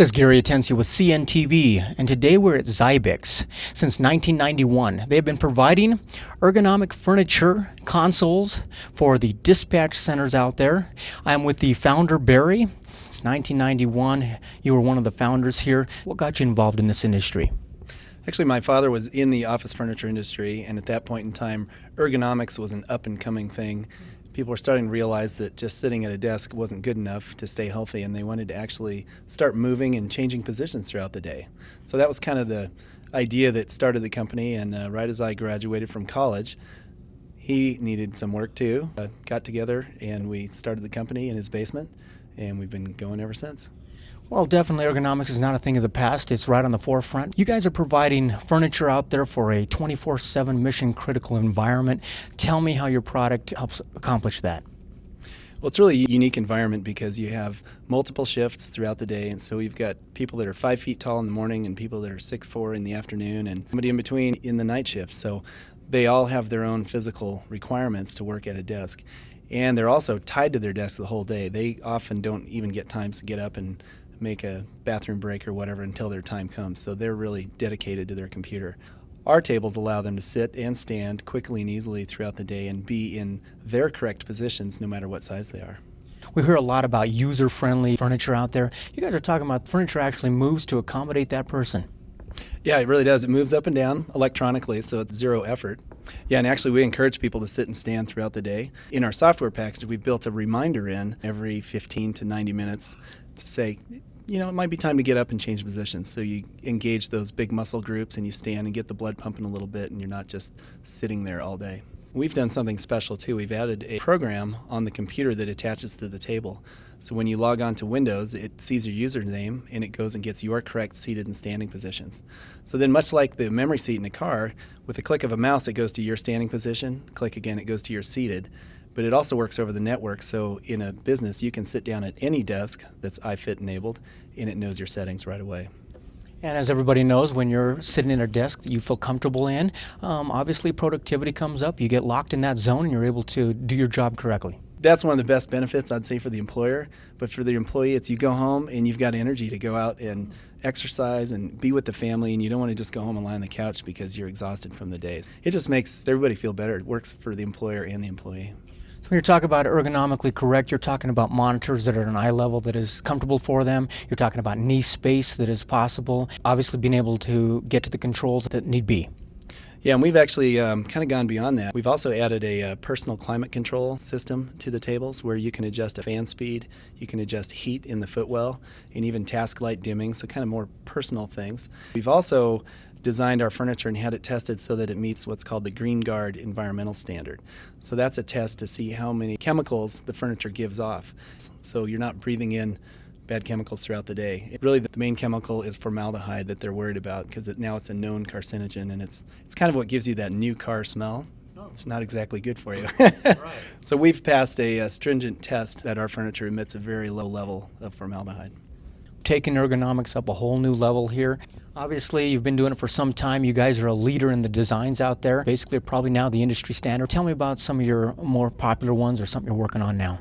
This is Gary Atencio with CNTV, and today we're at Xybix. Since 1991, they have been providing ergonomic furniture consoles for the dispatch centers out there. I'm with the founder, Barry. It's 1991. You were one of the founders here. What got you involved in this industry? Actually, my father was in the office furniture industry, and at that point in time, ergonomics was an up-and-coming thing. People were starting to realize that just sitting at a desk wasn't good enough to stay healthy, and they wanted to actually start moving and changing positions throughout the day. So that was kind of the idea that started the company, and right as I graduated from college, he needed some work too. Got together, and we started the company in his basement, and we've been going ever since. Well, definitely ergonomics is not a thing of the past. It's right on the forefront. You guys are providing furniture out there for a 24/7 mission-critical environment. Tell me how your product helps accomplish that. Well, it's really a unique environment because you have multiple shifts throughout the day, and so you've got people that are 5 feet tall in the morning and people that are 6'4" in the afternoon and somebody in between in the night shift. So they all have their own physical requirements to work at a desk. And they're also tied to their desk the whole day. They often don't even get times to get up and make a bathroom break or whatever until their time comes. So they're really dedicated to their computer. Our tables allow them to sit and stand quickly and easily throughout the day and be in their correct positions no matter what size they are. We hear a lot about user-friendly furniture out there. You guys are talking about furniture actually moves to accommodate that person. Yeah, it really does. It moves up and down electronically, so it's zero effort. Yeah, and actually we encourage people to sit and stand throughout the day. In our software package, we've built a reminder in every 15 to 90 minutes to say, you know, it might be time to get up and change positions. So you engage those big muscle groups and you stand and get the blood pumping a little bit, and you're not just sitting there all day. We've done something special too. We've added a program on the computer that attaches to the table. So when you log on to Windows, it sees your username and it goes and gets your correct seated and standing positions. So then, much like the memory seat in a car, with a click of a mouse it goes to your standing position, click again it goes to your seated. But it also works over the network, so in a business you can sit down at any desk that's iFit enabled and it knows your settings right away. And as everybody knows, when you're sitting at a desk that you feel comfortable in, obviously productivity comes up. You get locked in that zone and you're able to do your job correctly. That's one of the best benefits, I'd say, for the employer. But for the employee, it's you go home and you've got energy to go out and exercise and be with the family, and you don't want to just go home and lie on the couch because you're exhausted from the days. It just makes everybody feel better. It works for the employer and the employee. So when you're talking about ergonomically correct, you're talking about monitors that are at an eye level that is comfortable for them. You're talking about knee space that is possible. Obviously being able to get to the controls that need be. Yeah, and we've actually kind of gone beyond that. We've also added a personal climate control system to the tables where you can adjust a fan speed, you can adjust heat in the footwell, and even task light dimming, so kind of more personal things. We've also designed our furniture and had it tested so that it meets what's called the Green Guard environmental standard. So that's a test to see how many chemicals the furniture gives off. So you're not breathing in bad chemicals throughout the day. Really, the main chemical is formaldehyde that they're worried about because now it's a known carcinogen, and it's kind of what gives you that new car smell. It's not exactly good for you. Right. So we've passed a stringent test that our furniture emits a very low level of formaldehyde. Taking ergonomics up a whole new level here. Obviously, you've been doing it for some time. You guys are a leader in the designs out there. Basically, probably now the industry standard. Tell me about some of your more popular ones or something you're working on now.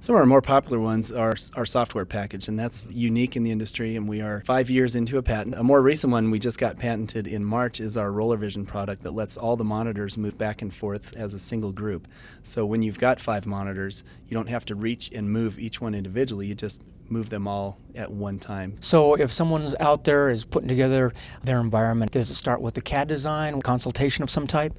Some of our more popular ones are our software package, and that's unique in the industry, and we are 5 years into a patent. A more recent one we just got patented in March is our Roller Vision product that lets all the monitors move back and forth as a single group. So when you've got 5 monitors, you don't have to reach and move each one individually, you just move them all at one time. So if someone's out there is putting together their environment, does it start with the CAD design, consultation of some type?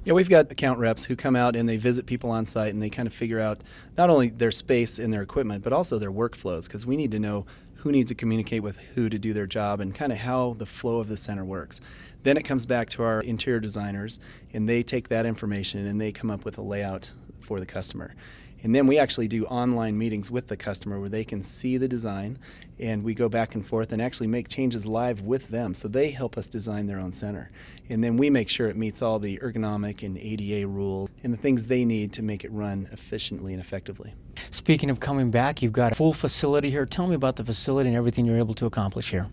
Yeah, we've got account reps who come out and they visit people on site and they kind of figure out not only their space and their equipment, but also their workflows, because we need to know who needs to communicate with who to do their job and kind of how the flow of the center works. Then it comes back to our interior designers, and they take that information and they come up with a layout for the customer. And then we actually do online meetings with the customer where they can see the design, and we go back and forth and actually make changes live with them. So they help us design their own center. And then we make sure it meets all the ergonomic and ADA rules and the things they need to make it run efficiently and effectively. Speaking of coming back, you've got a full facility here. Tell me about the facility and everything you're able to accomplish here.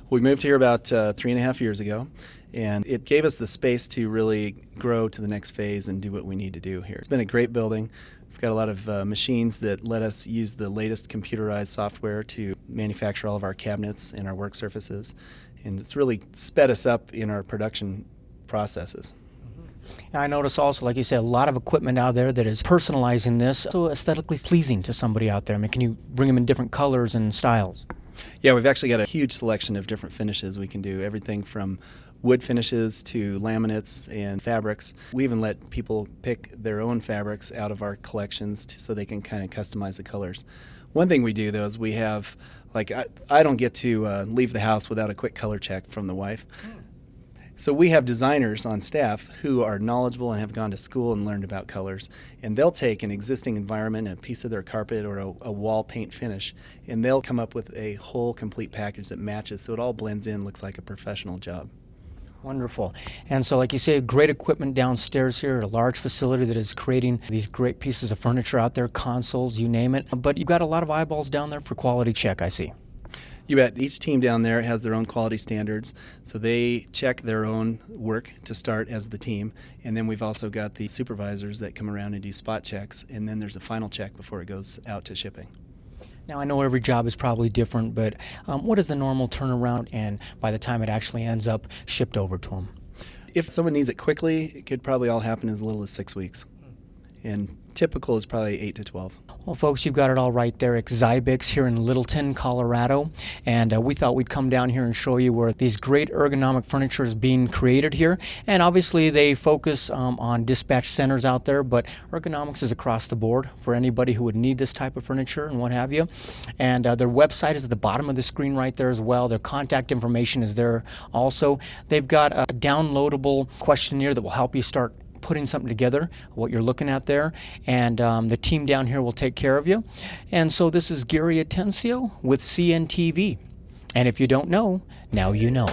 We moved here about 3.5 years ago, and it gave us the space to really grow to the next phase and do what we need to do here. It's been a great building. We've got a lot of machines that let us use the latest computerized software to manufacture all of our cabinets and our work surfaces. And it's really sped us up in our production processes. Now, I notice also, like you said, a lot of equipment out there that is personalizing this, so aesthetically pleasing to somebody out there. I mean, can you bring them in different colors and styles? Yeah, we've actually got a huge selection of different finishes. We can do everything from wood finishes to laminates and fabrics. We even let people pick their own fabrics out of our collections so they can kind of customize the colors. One thing we do, though, is we have, like, I don't get to leave the house without a quick color check from the wife. So we have designers on staff who are knowledgeable and have gone to school and learned about colors. And they'll take an existing environment, a piece of their carpet or a wall paint finish, and they'll come up with a whole complete package that matches so it all blends in, looks like a professional job. Wonderful. And so, like you say, great equipment downstairs here at a large facility that is creating these great pieces of furniture out there, consoles, you name it. But you've got a lot of eyeballs down there for quality check, I see. You bet. Each team down there has their own quality standards, so they check their own work to start as the team, and then we've also got the supervisors that come around and do spot checks, and then there's a final check before it goes out to shipping. Now, I know every job is probably different, but what is the normal turnaround and by the time it actually ends up shipped over to them? If someone needs it quickly, it could probably all happen as little as 6 weeks, and typical is probably 8 to 12. Well, folks, you've got it all right there at Xybix here in Littleton, Colorado, and we thought we'd come down here and show you where these great ergonomic furniture is being created here. And obviously they focus on dispatch centers out there, but ergonomics is across the board for anybody who would need this type of furniture and what have you. And their website is at the bottom of the screen right there as well. Their contact information is there also. They've got a downloadable questionnaire that will help you start putting something together, what you're looking at there, and the team down here will take care of you. And so this is Gary Atencio with CNTV. And if you don't know, now you know.